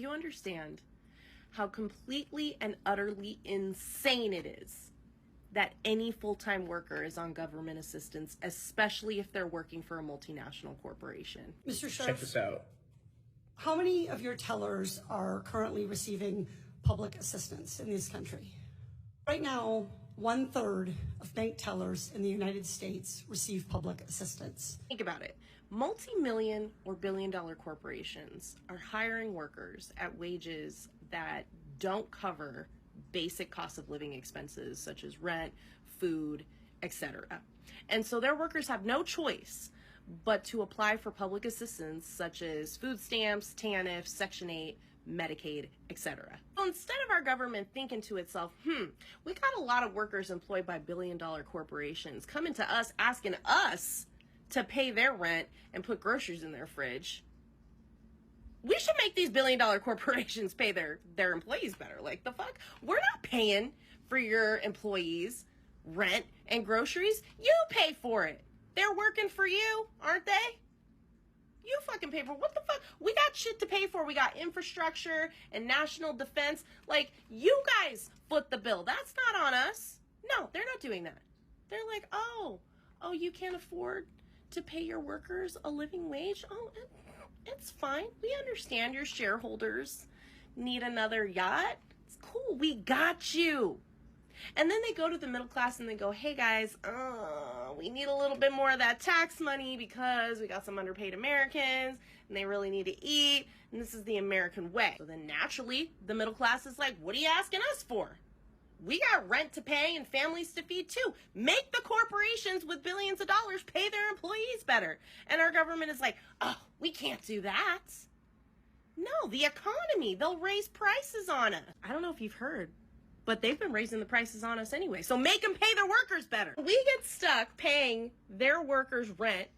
you understand how completely and utterly insane it is that any full-time worker is on government assistance, especially if they're working for a multinational corporation? Mr. Sheriff, check this out. how many of your tellers are currently receiving public assistance in this country? Right now, 1/3 of bank tellers in the United States receive public assistance. Think about it. Multi-million or billion-dollar corporations are hiring workers at wages that don't cover basic cost of living expenses such as rent, food, etc. And so their workers have no choice but to apply for public assistance such as food stamps, TANF, Section 8, Medicaid, etc. So instead of our government thinking to itself, we got a lot of workers employed by billion-dollar corporations coming to us asking us to pay their rent and put groceries in their fridge, we should make these billion-dollar corporations pay their employees better. Like, the fuck? We're not paying for your employees rent and groceries. You pay for it. They're working for you, aren't they? You fucking pay for it. What the fuck? We got shit to pay for. We got infrastructure and national defense. Like, you guys foot the bill. That's not on us. No, they're not doing that. They're like, oh, you can't afford to pay your workers a living wage? Oh, it's fine. We understand your shareholders need another yacht. It's cool. We got you. And then they go to the middle class and they go, hey guys, we need a little bit more of that tax money because we got some underpaid Americans and they really need to eat. And this is the American way. So then naturally, the middle class is like, what are you asking us for? We got rent to pay and families to feed too. Make the corporations with billions of dollars pay their employees better. And our government is like, oh, we can't do that. No, the economy, they'll raise prices on us. I don't know if you've heard, but they've been raising the prices on us anyway. So make them pay their workers better. We get stuck paying their workers rent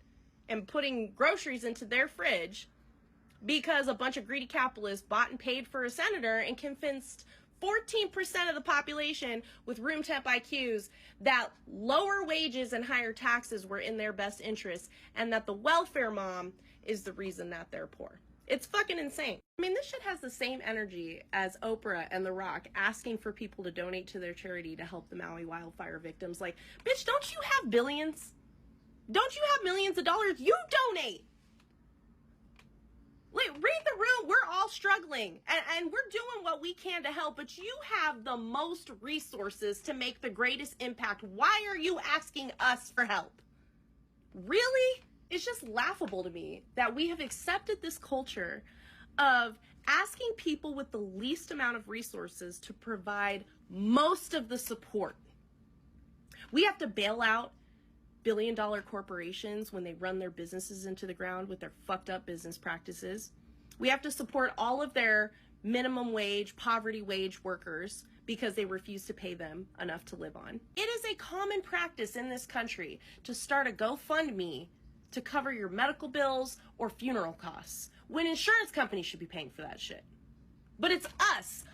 and putting groceries into their fridge because a bunch of greedy capitalists bought and paid for a senator and convinced 14% of the population with room temp IQs that lower wages and higher taxes were in their best interest and that the welfare mom is the reason that they're poor. It's fucking insane. I mean, this shit has the same energy as Oprah and The Rock asking for people to donate to their charity to help the Maui wildfire victims. Like, bitch, don't you have billions? Don't you have millions of dollars? You donate. Like, read the room. We're all struggling and we're doing what we can to help, but you have the most resources to make the greatest impact. Why are you asking us for help? Really? It's just laughable to me that we have accepted this culture of asking people with the least amount of resources to provide most of the support. We have to bail out billion-dollar corporations when they run their businesses into the ground with their fucked up business practices. We have to support all of their minimum wage, poverty wage workers because they refuse to pay them enough to live on. It is a common practice in this country to start a GoFundMe to cover your medical bills or funeral costs when insurance companies should be paying for that shit. But it's us,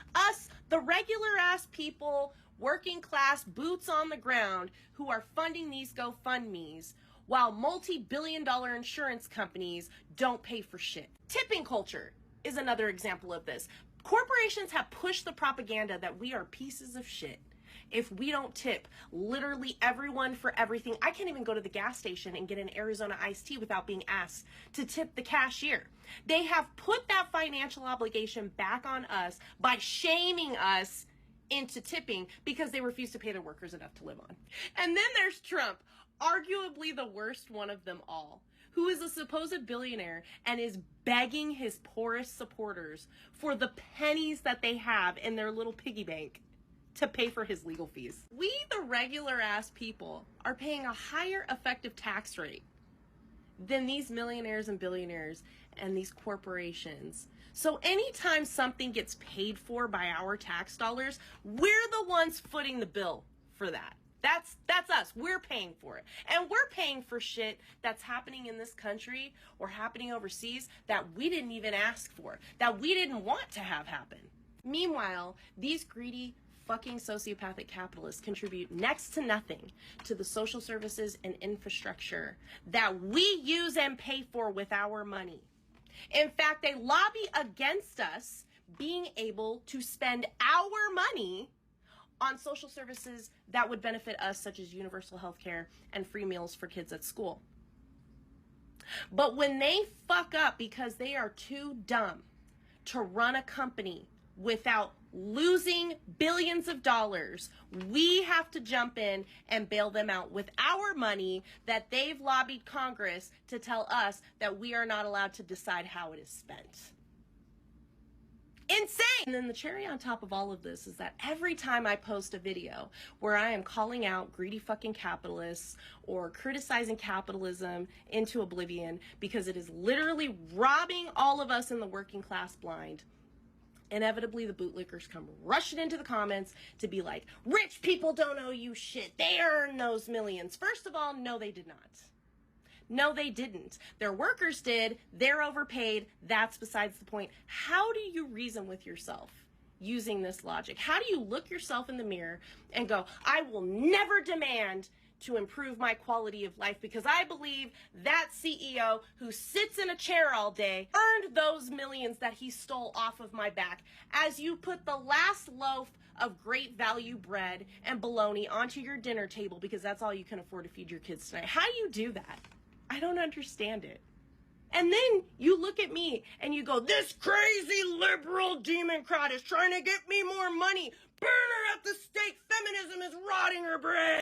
the regular ass people, working class, boots on the ground, who are funding these GoFundMes while multi-billion-dollar insurance companies don't pay for shit. Tipping culture is another example of this. Corporations have pushed the propaganda that we are pieces of shit if we don't tip literally everyone for everything. I can't even go to the gas station and get an Arizona iced tea without being asked to tip the cashier. They have put that financial obligation back on us by shaming us into tipping because they refuse to pay their workers enough to live on. And then there's Trump, arguably the worst one of them all, who is a supposed billionaire and is begging his poorest supporters for the pennies that they have in their little piggy bank to pay for his legal fees. We, the regular ass people, are paying a higher effective tax rate than these millionaires and billionaires and these corporations. So anytime something gets paid for by our tax dollars, we're the ones footing the bill for that. That's us. We're paying for it. And we're paying for shit that's happening in this country or happening overseas that we didn't even ask for, that we didn't want to have happen. Meanwhile, these greedy fucking sociopathic capitalists contribute next to nothing to the social services and infrastructure that we use and pay for with our money. In fact, they lobby against us being able to spend our money on social services that would benefit us, such as universal health care and free meals for kids at school. But when they fuck up because they are too dumb to run a company without losing billions of dollars, we have to jump in and bail them out with our money that they've lobbied Congress to tell us that we are not allowed to decide how it is spent. Insane! And then the cherry on top of all of this is that every time I post a video where I am calling out greedy fucking capitalists or criticizing capitalism into oblivion because it is literally robbing all of us in the working class blind, inevitably the bootlickers come rushing into the comments to be like, rich people don't owe you shit. They earned those millions. First of all, no, they did not. No, they didn't. Their workers did. They're overpaid. That's besides the point. How do you reason with yourself using this logic? How do you look yourself in the mirror and go, I will never demand to improve my quality of life because I believe that CEO who sits in a chair all day earned those millions that he stole off of my back, as you put the last loaf of great value bread and bologna onto your dinner table because that's all you can afford to feed your kids tonight. How do you do that? I don't understand it. And then you look at me and you go, this crazy liberal democrat is trying to get me more money. Burn her at the stake. Feminism is rotting her brain.